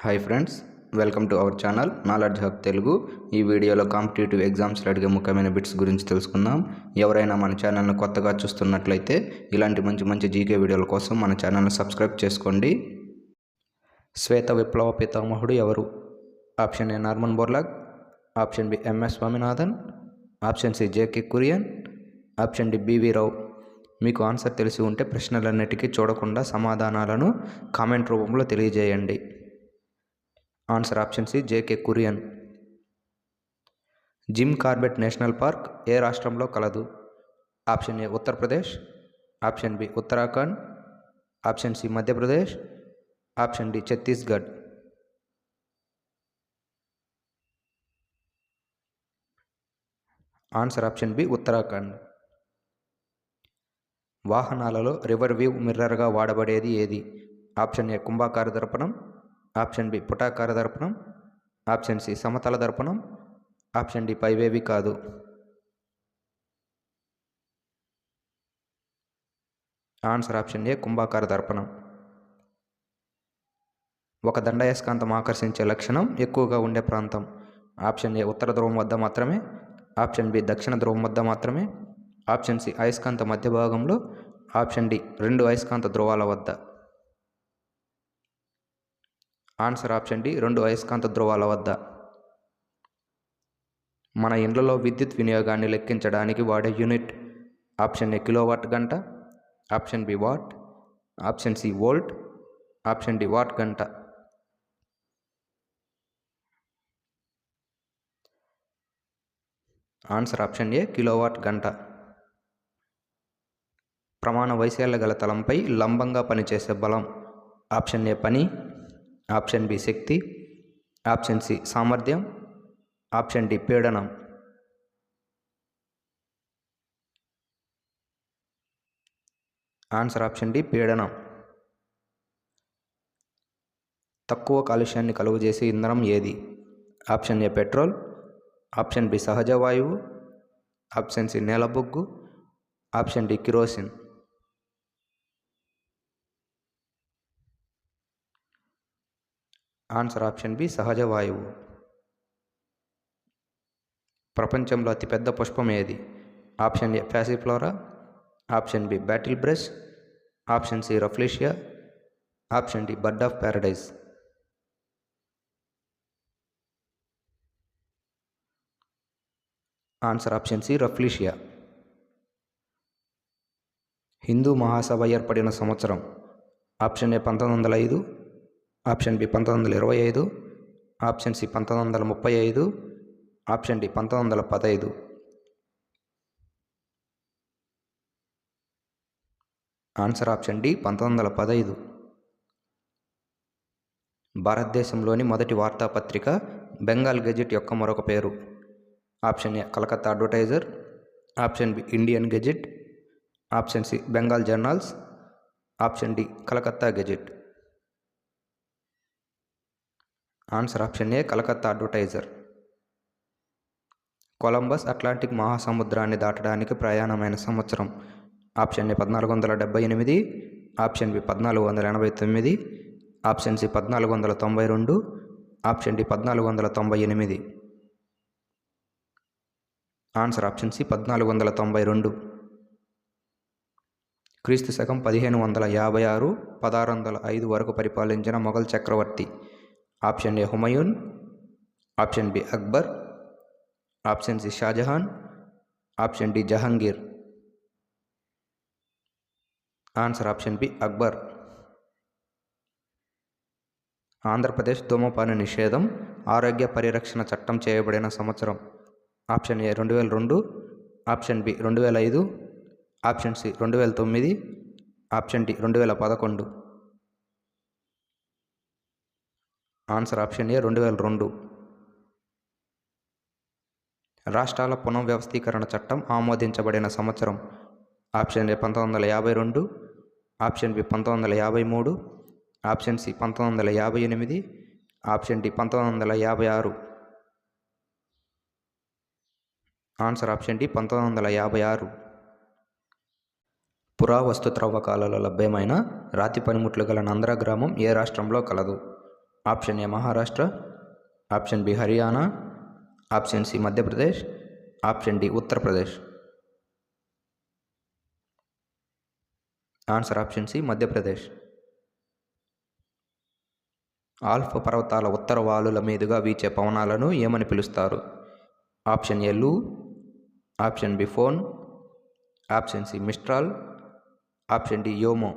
Hi friends, welcome to our channel knowledge hub Telugu. ఈ వీడియోలో competitive ఎగ్జామ్స్లో అడిగే ముఖ్యమైన బిట్స్ గురించి తెలుసుకుందాం. ఎవరైనా మన ఛానల్ని కొత్తగా చూస్తున్నట్లయితే ఇలాంటి మంచి మంచి జీకే వీడియోల కోసం మన ఛానల్ని సబ్స్క్రైబ్ చేసుకోండి. శ్వేత విప్లవ పితామహుడు ఎవరు? Option A Norman Borlaug, option B MS Swaminathan, option C JK Kurien, option D BV Rao. మీకు ఆన్సర్ తెలిసి ఉంటే ప్రశ్నలన్నిటికీ చూడకుండా సమాధానాలను కామెంట్ రూపంలో తెలియజేయండి. Answer option C JK Kurien. Jim Corbett National Park ఏ రాష్ట్రంలో కలదు? Option A Uttar Pradesh, option B Uttarakhand, option C Madhya Pradesh, option D Chhattisgarh. Answer option B Uttarakhand. వాహనాలలో రివర్ వ్యూ మిర్రర్గా వాడబడేది ఏది? ఆప్షన్ ఏ కుంభాకార దర్పణం, ఆప్షన్ బి పుటాకార దర్పణం, ఆప్షన్ సి సమతల దర్పణం, ఆప్షన్ డి పైవేవి కాదు. ఆన్సర్ ఆప్షన్ ఏ కుంభాకార దర్పణం. ఒక దండాయస్కాంతం ఆకర్షించే లక్షణం ఎక్కువగా ఉండే ప్రాంతం? ఆప్షన్ ఏ ఉత్తర ధ్రువం వద్ద మాత్రమే, ఆప్షన్ బి దక్షిణ ధ్రువం వద్ద మాత్రమే, ఆప్షన్ సి అయస్కాంత మధ్య భాగంలో, ఆప్షన్ డి రెండు అయస్కాంత ధ్రువాల వద్ద. ఆన్సర్ ఆప్షన్ డి రెండు అయస్కాంత ధ్రువాల వద్ద. మన ఇండ్లలో విద్యుత్ వినియోగాన్ని లెక్కించడానికి వాడే యూనిట్? ఆప్షన్ ఏ కిలోవాట్ గంట, option B watt, option C volt, option D watt గంట. ఆన్సర్ ఆప్షన్ ఏ కిలోవాట్ గంట. ప్రమాణ వైశాల్య గల తలంపై లంబంగా పనిచేసే బలం? ఆప్షన్ ఏ పని, ఆప్షన్ బి శక్తి, ఆప్షన్ సి సామర్థ్యం, ఆప్షన్ డి పీడనం. ఆన్సర్ ఆప్షన్ డి పీడనం. తక్కువ కాలుష్యాన్ని కలుగజేసే ఇంధనం ఏది? Option A petrol, option B సహజ వాయువు, ఆప్షన్ సి నేలబొగ్గు, option D kerosene. Answer option B సహజ వాయువు. ప్రపంచంలో అతిపెద్ద పుష్పం ఏది? Option A passiflora, option B bottle brush, option C rafflesia, option D bird of paradise. Answer option C rafflesia. Hindu Mahasabha ఏర్పడిన సంవత్సరం? Option A 1905, option B 1925, option C 1935, option D 1915. Answer option D 1915. భారతదేశంలోని మొదటి వార్తాపత్రిక బెంగాల్ గెజెట్ యొక్క మరొక పేరు? Option A Calcutta advertiser, option B Indian gazette, option C Bengal journals, option D Calcutta gazette. Answer option A Calcutta advertiser. Columbus Atlantic మహాసముద్రాన్ని దాటడానికి ప్రయాణమైన సంవత్సరం? Option A 1478, option B 1489, option C 1492, option D 1498. Answer option C 1492. క్రీస్తు శకం 1556 1605 వరకు పరిపాలించిన మొఘల్ చక్రవర్తి? Option A Humayun, option B Akbar, option C Shahjahan, option D Jahangir. Answer option B Akbar. Andhra Pradesh ధూమపాన నిషేధం ఆరోగ్య పరిరక్షణ చట్టం చేయబడిన సంవత్సరం? Option A 2002, option B 2005, option C 2009, option D 2011. Answer option A 2002. రాష్ట్రాల పునఃవ్యవస్థీకరణ చట్టం ఆమోదించబడిన సంవత్సరం? Option A 1952, option B 1953, option C 1958, option D 1956. Answer option D 1956. పురావస్తు త్రవ్వకాలలో లభ్యమైన రాతి పనిముట్లు గల నంద్ర గ్రామం ఏ రాష్ట్రంలో కలదు? Option A Maharashtra, option B Haryana, option C Madhya Pradesh, option D Uttar Pradesh. Answer option C Madhya Pradesh. Alp పర్వతాల ఉత్తర వాలుల మీదుగా వీచే పవనాలను ఏమని పిలుస్తారు? Option A loo, option B foehn, option C mistral, option D యోమో.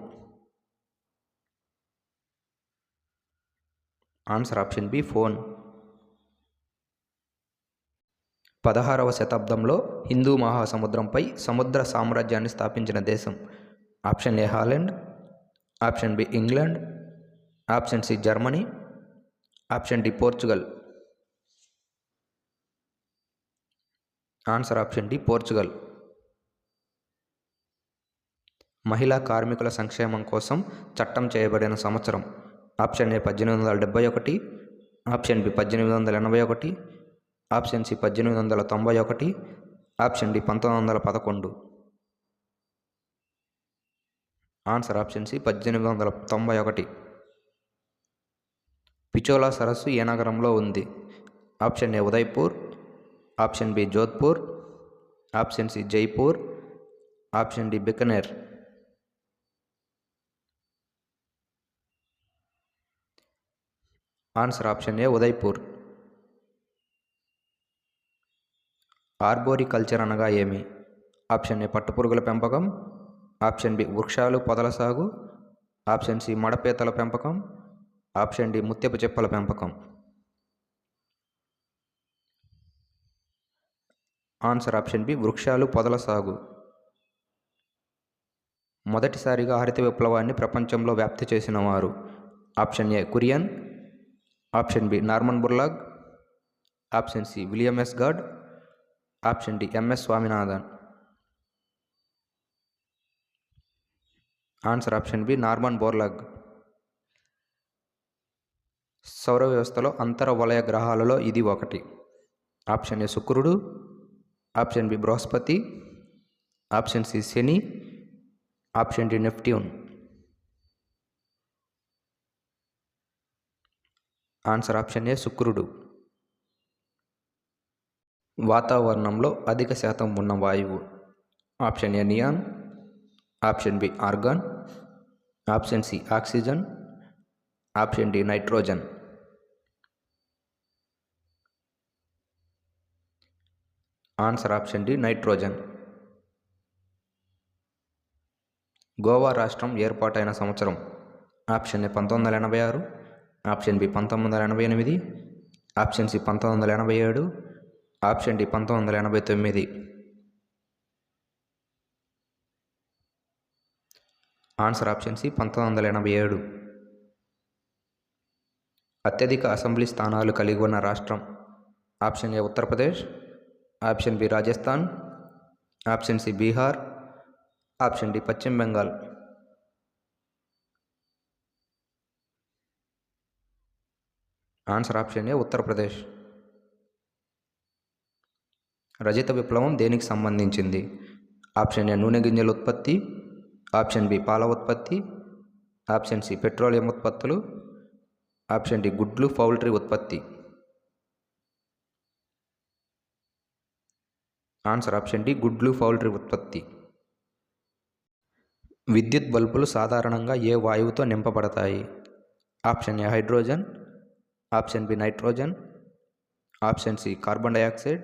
Answer option B foehn. 16వ శతాబ్దంలో హిందూ మహాసముద్రంపై సముద్ర సామ్రాజ్యాన్ని స్థాపించిన దేశం? Option A Holland, option B England, option C Germany, option D Portugal. Answer option D Portugal. మహిళా కార్మికుల సంక్షేమం కోసం చట్టం చేయబడిన సంవత్సరం? Option A 1871, option B 1881, option C 1891, option D 1911. Answer option C 1891. Pichola సరస్సు ఏ నగరంలో ఉంది? Option A Udaipur, option B Jodhpur, option C Jaipur, option D Bikaner. Answer option A Udaipur. Arboriculture అనగా ఏమి? ఆప్షన్ ఏ పట్టుపురుగుల పెంపకం, ఆప్షన్ బి వృక్షాలు పొదల సాగు, ఆప్షన్ సి మడపేతల పెంపకం, ఆప్షన్ డి ముత్యపు చిప్పల పెంపకం. ఆన్సర్ ఆప్షన్ బి వృక్షాలు పొదల సాగు. మొదటిసారిగా హరిత విప్లవాన్ని ప్రపంచంలో వ్యాప్తి చేసిన వారు? Option A Kurien, option B Norman Borlaug, option C William S Gaud, option D MS Swaminathan. Answer option B Norman Borlaug. సౌర వ్యవస్థలో అంతర వలయ గ్రహాలలో ఇది ఒకటి? ఆప్షన్ ఏ శుక్రుడు, ఆప్షన్ బి బృహస్పతి, ఆప్షన్ సి శని, option D Neptune. Answer option A శుక్రుడు. వాతావరణంలో అధిక శాతం ఉన్న వాయువు? Option A neon, option B argon, option C oxygen, option D nitrogen. Answer option D nitrogen. Goa రాష్ట్రం ఏర్పాటైన సంవత్సరం? Option A 1986, option B 1988, option C 1987, option D 1989. Answer option C 1987. అత్యధిక అసెంబ్లీ స్థానాలు కలిగి ఉన్న రాష్ట్రం? Option A Uttar Pradesh, option B Rajasthan, option C Bihar, option D పశ్చిమ Bengal. Answer option A Uttar Pradesh. రజత విప్లవం దేనికి సంబంధించింది? ఆప్షన్ ఏ నూనె గింజల ఉత్పత్తి, ఆప్షన్ బి పాల ఉత్పత్తి, ఆప్షన్ సి పెట్రోలియం ఉత్పత్తులు, ఆప్షన్ డి గుడ్లు పౌల్ట్రీ ఉత్పత్తి. ఆన్సర్ ఆప్షన్ డి గుడ్లు పౌల్ట్రీ ఉత్పత్తి. విద్యుత్ బల్బులు సాధారణంగా ఏ వాయువుతో నింపబడతాయి? Option A hydrogen, option B nitrogen, option C carbon dioxide,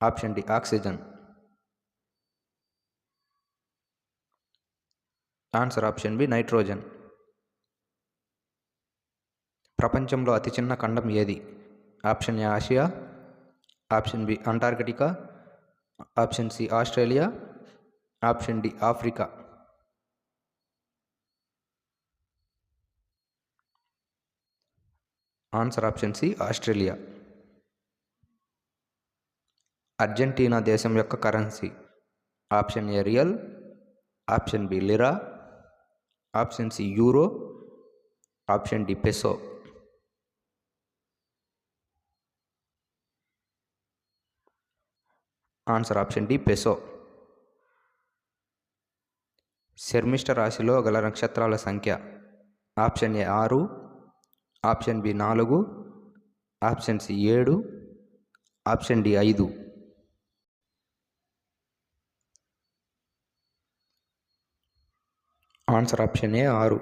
option D oxygen. Answer option B nitrogen. ప్రపంచంలో అతి చిన్న ఖండం ఏది? Option A Asia, option B Antarctica, option C Australia, option D Africa. Answer option C Australia. Argentina దేశం యొక్క currency? Option A real, option B lira, option C euro, option D peso. Answer option D peso. Sharmishtha రాశిలో గల నక్షత్రాల సంఖ్య? Option A 6, option B 4, option C 7, option D 5. Answer option A 6.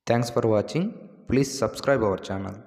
Thanks for watching. Please subscribe our channel.